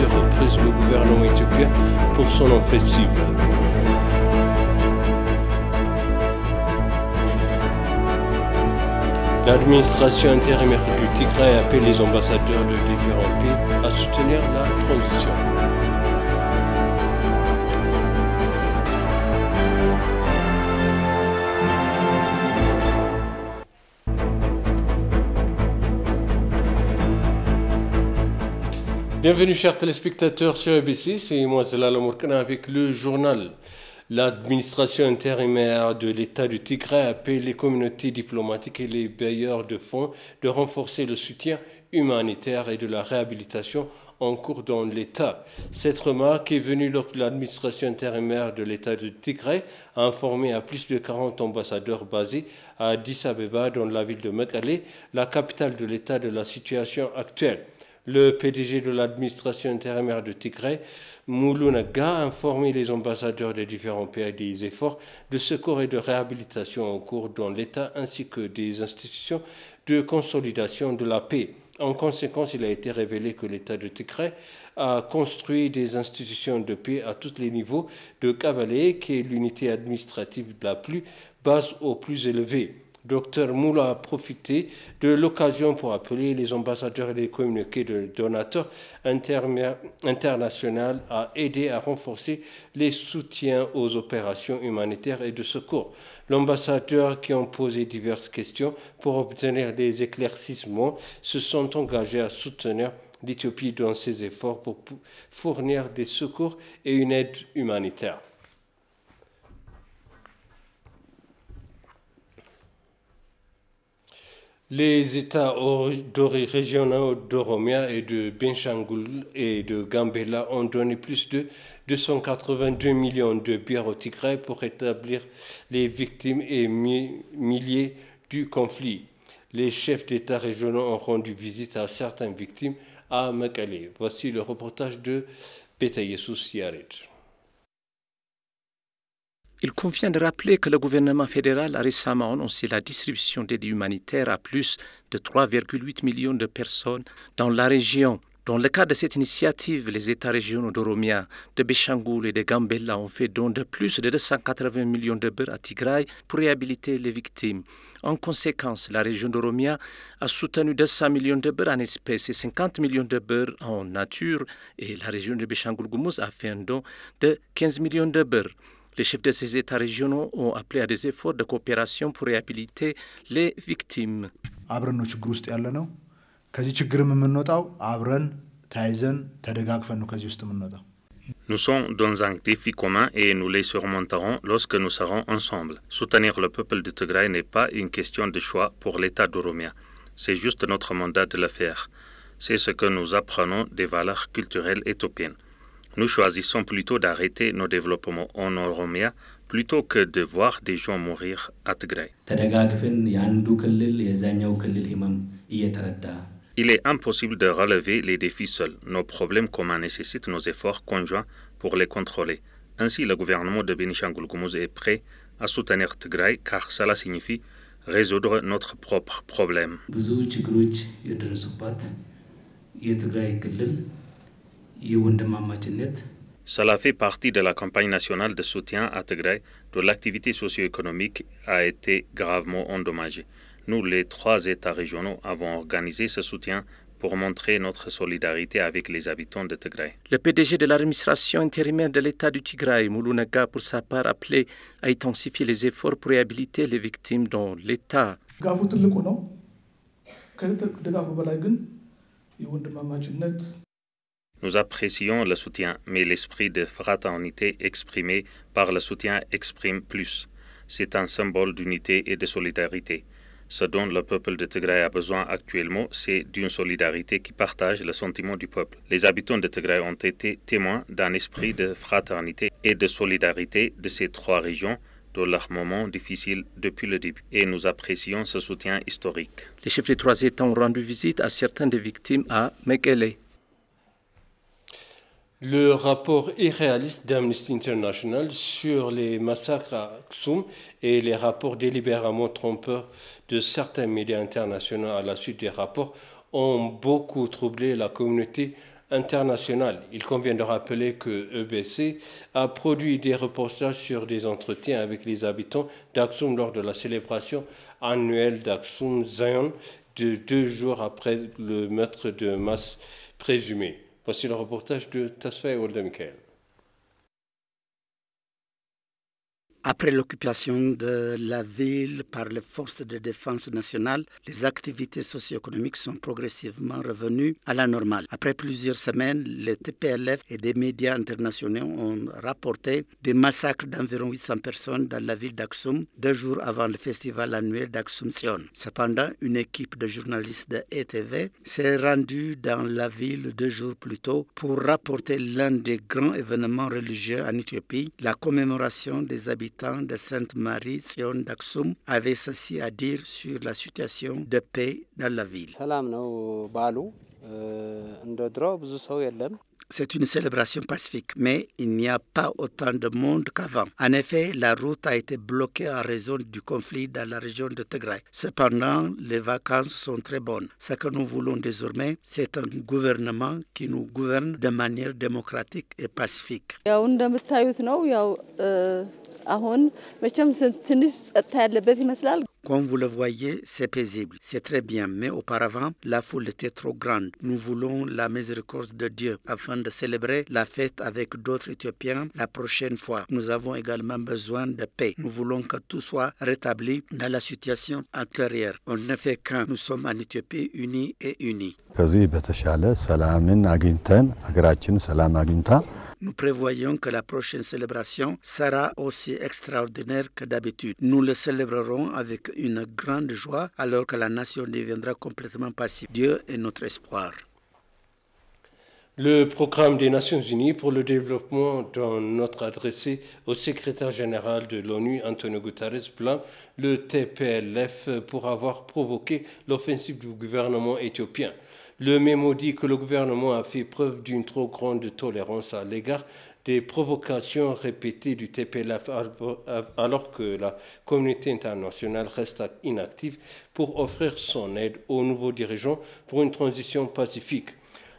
plusieurs reprises le gouvernement éthiopien pour son offensive. L'administration intérimaire du Tigray appelle les ambassadeurs de différents pays à soutenir la transition. Bienvenue chers téléspectateurs sur ABC, c'est moi Zelalem Ourkana avec le journal. L'administration intérimaire de l'État du Tigray appelle les communautés diplomatiques et les bailleurs de fonds de renforcer le soutien humanitaire et de la réhabilitation en cours dans l'État. Cette remarque est venue lorsque l'administration intérimaire de l'État du Tigray a informé à plus de 40 ambassadeurs basés à Addis Abeba dans la ville de Mekelle, la capitale de l'État, de la situation actuelle. Le PDG de l'administration intérimaire de Tigray, Moulou Naga, a informé les ambassadeurs des différents pays des efforts de secours et de réhabilitation en cours dans l'État ainsi que des institutions de consolidation de la paix. En conséquence, il a été révélé que l'État de Tigray a construit des institutions de paix à tous les niveaux de Kabale, qui est l'unité administrative la plus basse au plus élevé. Dr Moula a profité de l'occasion pour appeler les ambassadeurs et les communiqués de donateurs internationaux à aider à renforcer les soutiens aux opérations humanitaires et de secours. L'ambassadeur qui ont posé diverses questions pour obtenir des éclaircissements se sont engagés à soutenir l'Éthiopie dans ses efforts pour fournir des secours et une aide humanitaire. Les États régionaux d'Oromia et de Benshangul et de Gambela ont donné plus de 282 millions de bières au Tigray pour rétablir les victimes et milliers du conflit. Les chefs d'État régionaux ont rendu visite à certaines victimes à Mekelle. Voici le reportage de Betayesus Yared. Il convient de rappeler que le gouvernement fédéral a récemment annoncé la distribution d'aide humanitaire à plus de 3,8 millions de personnes dans la région. Dans le cadre de cette initiative, les États régionaux d'Oromia, de Benshangul et de Gambela ont fait don de plus de 280 millions de beurre à Tigray pour réhabiliter les victimes. En conséquence, la région d'Oromia a soutenu 200 millions de beurre en espèces et 50 millions de beurre en nature, et la région de Benshangul-Gumuz a fait un don de 15 millions de beurre. Les chefs de ces États régionaux ont appelé à des efforts de coopération pour réhabiliter les victimes. Nous sommes dans un défi commun et nous les surmonterons lorsque nous serons ensemble. Soutenir le peuple de Tigray n'est pas une question de choix pour l'État d'Oromia. C'est juste notre mandat de le faire. C'est ce que nous apprenons des valeurs culturelles éthiopiennes. Nous choisissons plutôt d'arrêter nos développements en Oromia plutôt que de voir des gens mourir à Tigray. Il est impossible de relever les défis seuls. Nos problèmes communs nécessitent nos efforts conjoints pour les contrôler. Ainsi, le gouvernement de Benshangul-Gumuz est prêt à soutenir Tigray car cela signifie résoudre notre propre problème. Cela fait partie de la campagne nationale de soutien à Tigray, dont l'activité socio-économique a été gravement endommagée. Nous, les 3 États régionaux, avons organisé ce soutien pour montrer notre solidarité avec les habitants de Tigray. Le PDG de l'administration intérimaire de l'État du Tigray, Moulou Naga, pour sa part, appelé à intensifier les efforts pour réhabiliter les victimes dans l'État. Nous apprécions le soutien, mais l'esprit de fraternité exprimé par le soutien exprime plus. C'est un symbole d'unité et de solidarité. Ce dont le peuple de Tigray a besoin actuellement, c'est d'une solidarité qui partage le sentiment du peuple. Les habitants de Tigray ont été témoins d'un esprit de fraternité et de solidarité de ces 3 régions dans leurs moments difficiles depuis le début. Et nous apprécions ce soutien historique. Les chefs des 3 États ont rendu visite à certaines des victimes à Mekelle. Le rapport irréaliste d'Amnesty International sur les massacres à Aksum et les rapports délibérément trompeurs de certains médias internationaux à la suite des rapports ont beaucoup troublé la communauté internationale. Il convient de rappeler que EBC a produit des reportages sur des entretiens avec les habitants d'Aksum lors de la célébration annuelle d'Aksum Zion de 2 jours après le meurtre de masse présumé. Voici le reportage de Tasfaye Olda Michael. Après l'occupation de la ville par les forces de défense nationale, les activités socio-économiques sont progressivement revenues à la normale. Après plusieurs semaines, les TPLF et des médias internationaux ont rapporté des massacres d'environ 800 personnes dans la ville d'Aksum, 2 jours avant le festival annuel d'Aksum Sion. Cependant, une équipe de journalistes de ETV s'est rendue dans la ville 2 jours plus tôt pour rapporter l'un des grands événements religieux en Éthiopie, la commémoration des habitants de Sainte-Marie Sion d'Aksum avait ceci à dire sur la situation de paix dans la ville. C'est une célébration pacifique, mais il n'y a pas autant de monde qu'avant. En effet, la route a été bloquée en raison du conflit dans la région de Tigray. Cependant, les vacances sont très bonnes. Ce que nous voulons désormais, c'est un gouvernement qui nous gouverne de manière démocratique et pacifique. Comme vous le voyez, c'est paisible, c'est très bien, mais auparavant, la foule était trop grande. Nous voulons la miséricorde de Dieu afin de célébrer la fête avec d'autres Éthiopiens la prochaine fois. Nous avons également besoin de paix. Nous voulons que tout soit rétabli dans la situation antérieure. On ne fait qu'un. Nous sommes en Éthiopie unis et unis. Nous prévoyons que la prochaine célébration sera aussi extraordinaire que d'habitude. Nous le célébrerons avec une grande joie alors que la nation deviendra complètement pacifique. Dieu est notre espoir. Le programme des Nations Unies pour le développement, dans notre adressé au secrétaire général de l'ONU, Antonio Guterres, blâme le TPLF pour avoir provoqué l'offensive du gouvernement éthiopien. Le mémo dit que le gouvernement a fait preuve d'une trop grande tolérance à l'égard des provocations répétées du TPLF alors que la communauté internationale reste inactive pour offrir son aide aux nouveaux dirigeants pour une transition pacifique.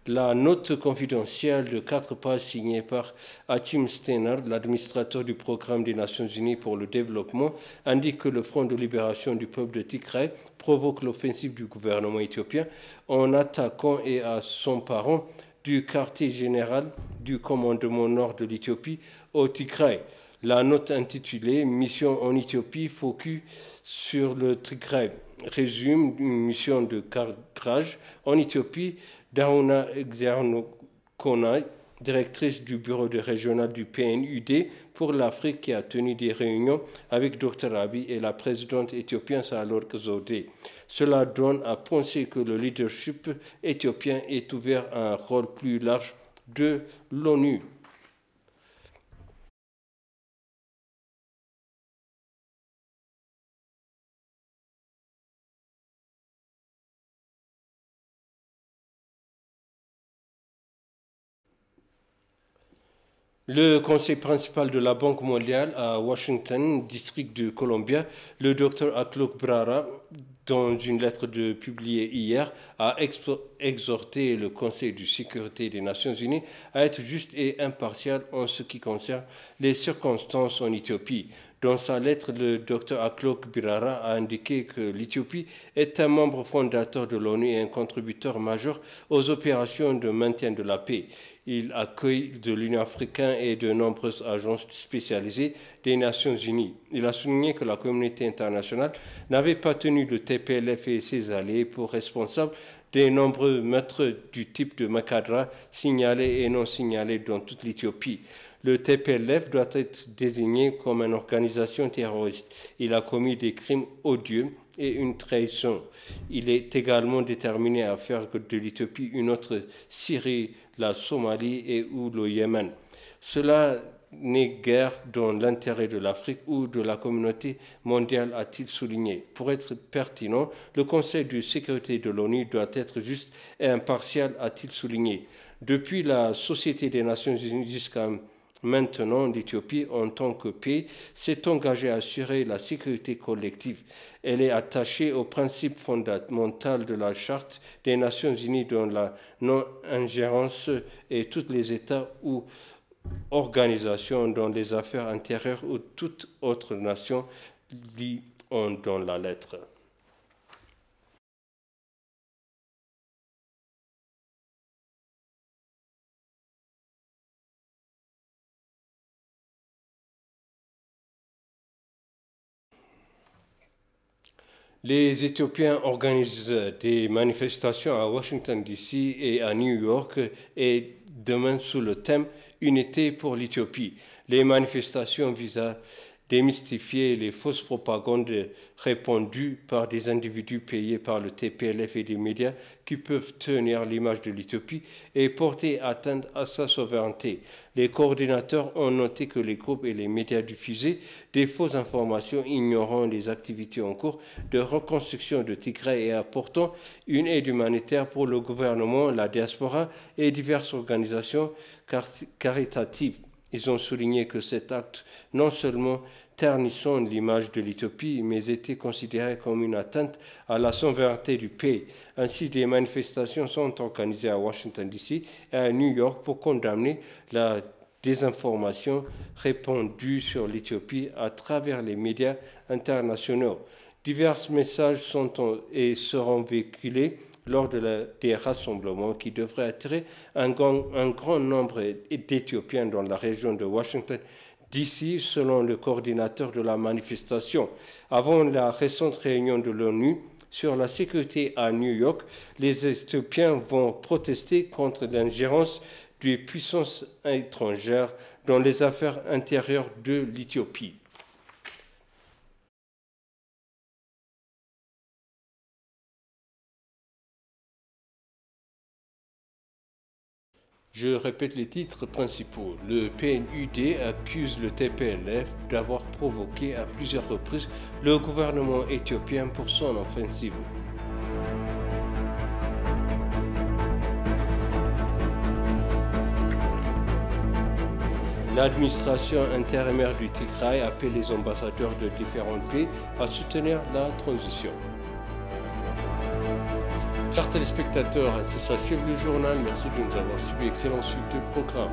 La note confidentielle de 4 pages signée par Achim Steiner, l'administrateur du programme des Nations Unies pour le développement, indique que le Front de libération du peuple de Tigray provoque l'offensive du gouvernement éthiopien en attaquant et à son parent du quartier général du commandement nord de l'Éthiopie au Tigray. La note intitulée « Mission en Éthiopie, focus sur le Tigray » résume une mission de cadrage en Éthiopie d'Aouna Xernokona, directrice du bureau régional du PNUD pour l'Afrique, qui a tenu des réunions avec Dr Abiy et la présidente éthiopienne Sahle-Work Zewde. Cela donne à penser que le leadership éthiopien est ouvert à un rôle plus large de l'ONU. Le conseil principal de la Banque mondiale à Washington, district de Columbia, le Dr Aklok Brara, dans une lettre publiée hier, a exhorté le Conseil de sécurité des Nations Unies à être juste et impartial en ce qui concerne les circonstances en Éthiopie. Dans sa lettre, le Dr Aklok Brara a indiqué que l'Éthiopie est un membre fondateur de l'ONU et un contributeur majeur aux opérations de maintien de la paix. Il accueille de l'Union africaine et de nombreuses agences spécialisées des Nations Unies. Il a souligné que la communauté internationale n'avait pas tenu le TPLF et ses alliés pour responsables des nombreux meurtres du type de Makadra signalés et non signalés dans toute l'Éthiopie. Le TPLF doit être désigné comme une organisation terroriste. Il a commis des crimes odieux et une trahison. Il est également déterminé à faire de l'Éthiopie une autre Syrie, la Somalie et ou le Yémen. Cela n'est guère dans l'intérêt de l'Afrique ou de la communauté mondiale, a-t-il souligné. Pour être pertinent, le Conseil de sécurité de l'ONU doit être juste et impartial, a-t-il souligné. Depuis la Société des Nations Unies jusqu'à Maintenant, l'Éthiopie, en tant que pays, s'est engagée à assurer la sécurité collective. Elle est attachée au principe fondamental de la Charte des Nations Unies dans la non-ingérence et tous les États ou organisations dans les affaires intérieures ou toute autre nation lit dans la lettre. Les Éthiopiens organisent des manifestations à Washington, D.C. et à New York et demain sous le thème « Unité pour l'Éthiopie ». Les manifestations visent à démystifier les fausses propagandes répandues par des individus payés par le TPLF et des médias qui peuvent tenir l'image de l'Éthiopie et porter atteinte à sa souveraineté. Les coordinateurs ont noté que les groupes et les médias diffusaient des fausses informations ignorant les activités en cours de reconstruction de Tigray et apportant une aide humanitaire pour le gouvernement, la diaspora et diverses organisations caritatives. Ils ont souligné que cet acte, non seulement ternissant l'image de l'Éthiopie, mais était considéré comme une atteinte à la souveraineté du pays. Ainsi, des manifestations sont organisées à Washington, D.C. et à New York pour condamner la désinformation répandue sur l'Éthiopie à travers les médias internationaux. Divers messages sont et seront véhiculés lors des rassemblements qui devraient attirer un grand nombre d'Éthiopiens dans la région de Washington, D.C., selon le coordinateur de la manifestation. Avant la récente réunion de l'ONU sur la sécurité à New York, les Éthiopiens vont protester contre l'ingérence des puissances étrangères dans les affaires intérieures de l'Éthiopie. Je répète les titres principaux. Le PNUD accuse le TPLF d'avoir provoqué à plusieurs reprises le gouvernement éthiopien pour son offensive. L'administration intérimaire du Tigray appelle les ambassadeurs de différents pays à soutenir la transition. Chers téléspectateurs, c'est ça, suivre le journal. Merci de nous avoir suivi. Excellente suite du programme.